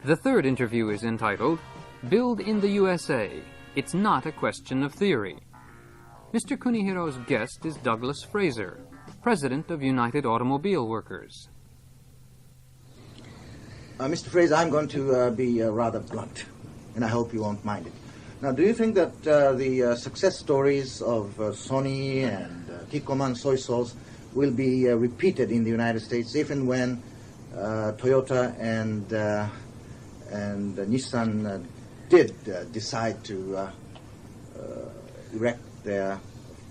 The third interview is entitled, Build in the USA. It's Not a Question of Theory. Mr. Kunihiro's guest is Douglas Fraser, President of United Automobile Workers. Mr. Fraser, I'm going to be rather blunt, and I hope you won't mind it. Now, do you think that the success stories of Sony and Kikkoman soy sauce will be repeated in the United States if and when Toyota and Nissan did decide to erect their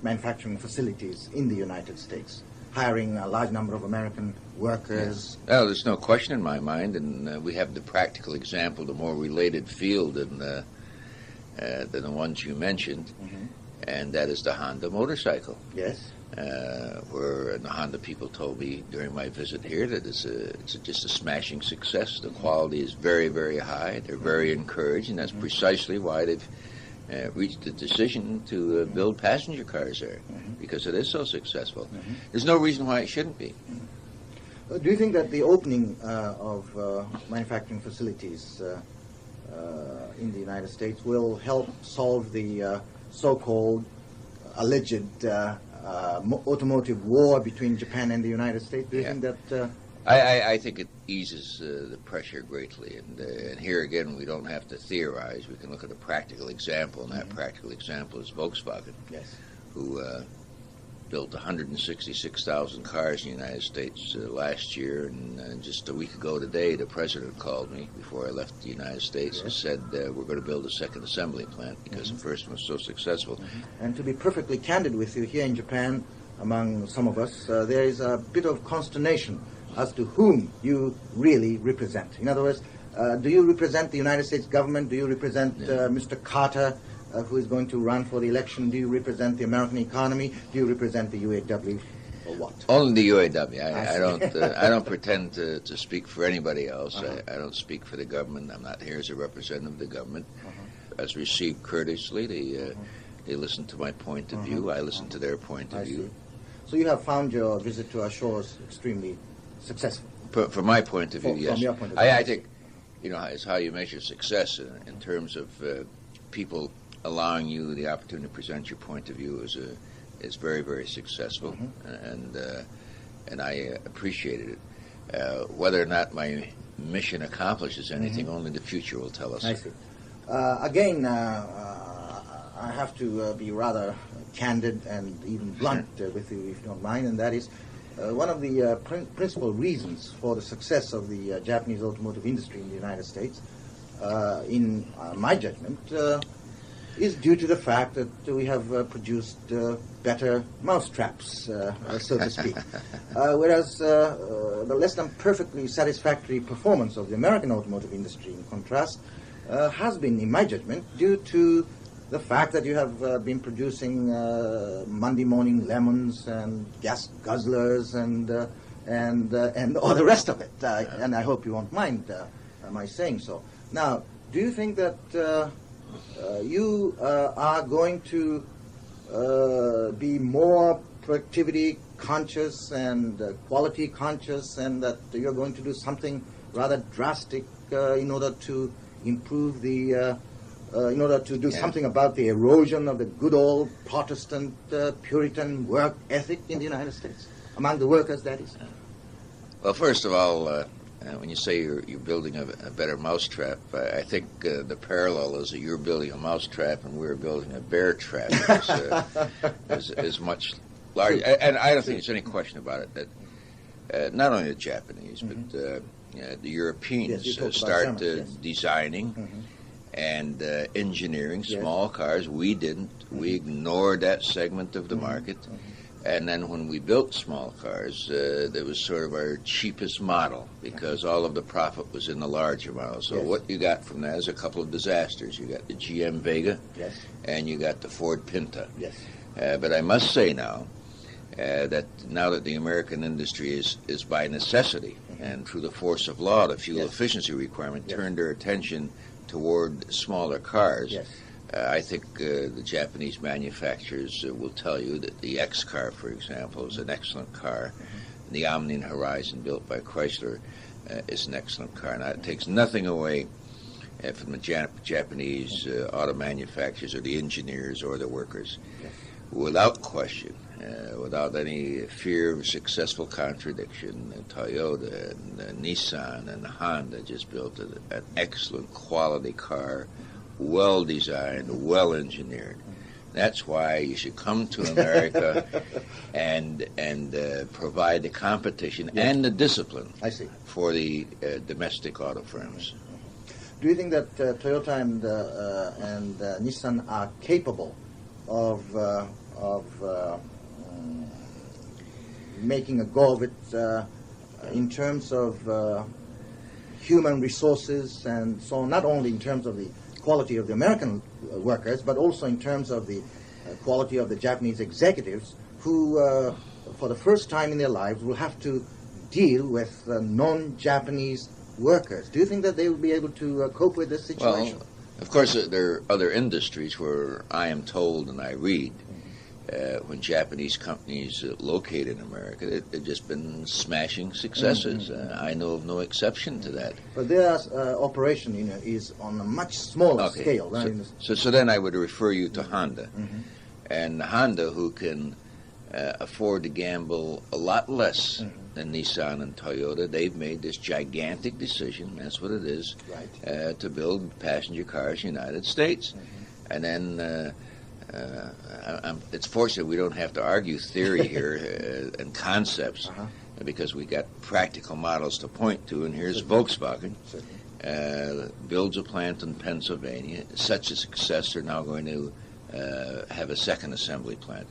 manufacturing facilities in the United States, hiring a large number of American workers? Yes. Well, there's no question in my mind, and we have the practical example, the more related field than the ones you mentioned, and that is the Honda motorcycle. Yes. Where the Honda people told me during my visit here that it's just a smashing success. The quality is very, very high. They're very encouraged, and that's precisely why they've reached the decision to build passenger cars there, because it is so successful. There's no reason why it shouldn't be. Do you think that the opening of manufacturing facilities in the United States will help solve the so-called alleged automotive war between Japan and the United States? Do you think that... I think it eases the pressure greatly, and here again we don't have to theorize. We can look at a practical example, and that practical example is Volkswagen, who built 166,000 cars in the United States last year, and just a week ago today the president called me before I left the United States and said we're going to build a second assembly plant because the first one was so successful. And to be perfectly candid with you, here in Japan, among some of us, there is a bit of consternation as to whom you really represent. In other words, do you represent the United States government? Do you represent Mr. Carter, who is going to run for the election? Do you represent the American economy? Do you represent the UAW, or what? Only the UAW. I don't pretend to speak for anybody else. I don't speak for the government. I'm not here as a representative of the government. As received courteously, they listen to my point of view. I listen to their point of view. So you have found your visit to our shores extremely successful? From my point of view, yes. From your point of view, I think, it's how you measure success in terms of people allowing you the opportunity to present your point of view is very, very successful, and I appreciated it. Whether or not my mission accomplishes anything, only the future will tell us. I see. Again, I have to be rather candid and even blunt with you, if you don't mind, and that is one of the principal reasons for the success of the Japanese automotive industry in the United States, in my judgment, is due to the fact that we have produced better mousetraps, so to speak. Whereas the less than perfectly satisfactory performance of the American automotive industry, in contrast, has been, in my judgment, due to the fact that you have been producing Monday morning lemons and gas guzzlers and all the rest of it. And I hope you won't mind my saying so. Now, do you think that you are going to be more productivity conscious and quality conscious, and that you're going to do something rather drastic in order to improve the in order to do something about the erosion of the good old Protestant Puritan work ethic in the United States, among the workers, that is? Well, first of all, when you say you're building a better mousetrap, I think the parallel is that you're building a mousetrap and we're building a bear trap is much larger. And I don't think there's any question about it that not only the Japanese, but the Europeans start designing and engineering small cars. We didn't. We ignored that segment of the market. And then when we built small cars, that was sort of our cheapest model because all of the profit was in the larger model. So what you got from that is a couple of disasters. You got the GM Vega and you got the Ford Pinta. But I must say now that the American industry is by necessity and through the force of law, the fuel efficiency requirement turned their attention toward smaller cars. I think the Japanese manufacturers will tell you that the X car, for example, is an excellent car. The Omni and Horizon built by Chrysler, is an excellent car. Now, it takes nothing away from the Japanese auto manufacturers or the engineers or the workers. Yes. Without question, without any fear of successful contradiction, Toyota and Nissan and Honda just built an excellent quality car, well designed, well engineered. That's why you should come to America and provide the competition and the discipline for the domestic auto firms. Do you think that Toyota and Nissan are capable of making a go of it in terms of human resources and so on, not only in terms of the quality of the American workers, but also in terms of the quality of the Japanese executives who, for the first time in their lives, will have to deal with non-Japanese workers? Do you think that they will be able to cope with this situation? Well, of course, there are other industries where I am told and I read when Japanese companies locate in America, they've just been smashing successes. I know of no exception to that. But their operation, is on a much smaller scale. Right? So then I would refer you to Honda. And Honda, who can afford to gamble a lot less than Nissan and Toyota, they've made this gigantic decision, that's what it is, to build passenger cars in the United States. And then it's fortunate we don't have to argue theory here and concepts because we got practical models to point to, and here's Volkswagen. Builds a plant in Pennsylvania. Such a success, they're now going to have a second assembly plant.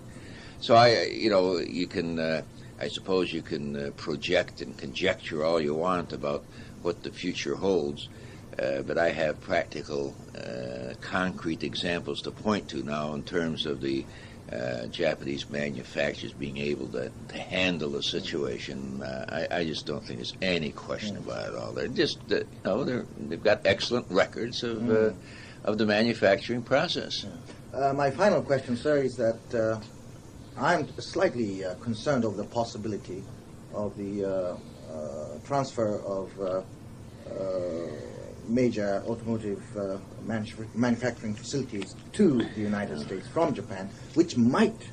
So you can, I suppose you can project and conjecture all you want about what the future holds, but I have practical, concrete examples to point to now in terms of the Japanese manufacturers being able to handle the situation. I just don't think there's any question about it all. They're just, they've got excellent records of the manufacturing process. My final question, sir, is that I'm slightly concerned of the possibility of the transfer of major automotive manufacturing facilities to the United States from Japan, which might,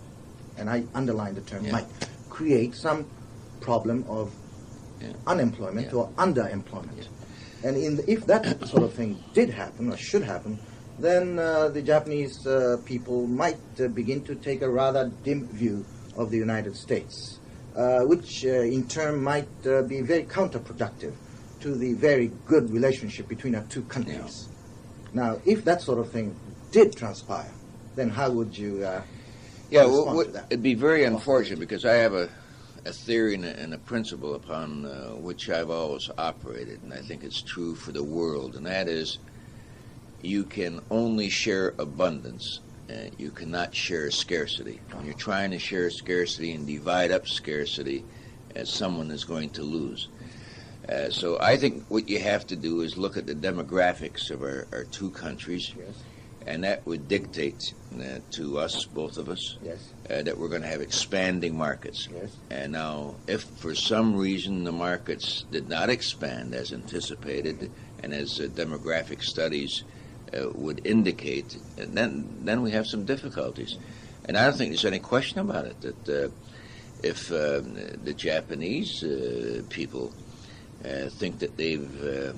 and I underline the term might, create some problem of unemployment or underemployment. And if that sort of thing did happen or should happen, then the Japanese people might begin to take a rather dim view of the United States, which in turn might be very counterproductive to the very good relationship between our two countries. Now, if that sort of thing did transpire, then how would you respond to that? It'd be very unfortunate because I have a theory and a principle upon which I've always operated, and I think it's true for the world, and that is you can only share abundance. You cannot share scarcity. When you're trying to share scarcity and divide up scarcity, someone is going to lose. So I think what you have to do is look at the demographics of our two countries, and that would dictate to us, both of us, that we're going to have expanding markets. And now, if for some reason the markets did not expand as anticipated and as demographic studies would indicate, then we have some difficulties. And I don't think there's any question about it, that if the Japanese people think that they've,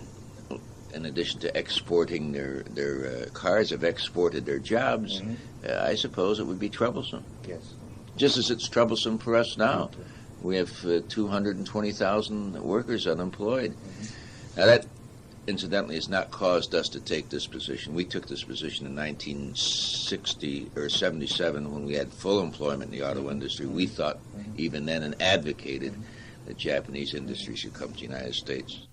in addition to exporting their cars, have exported their jobs, I suppose it would be troublesome. Just as it's troublesome for us now. We have 220,000 workers unemployed. Now that, incidentally, has not caused us to take this position. We took this position in 1960 or 77 when we had full employment in the auto industry. We thought even then and advocated that Japanese industry should come to the United States.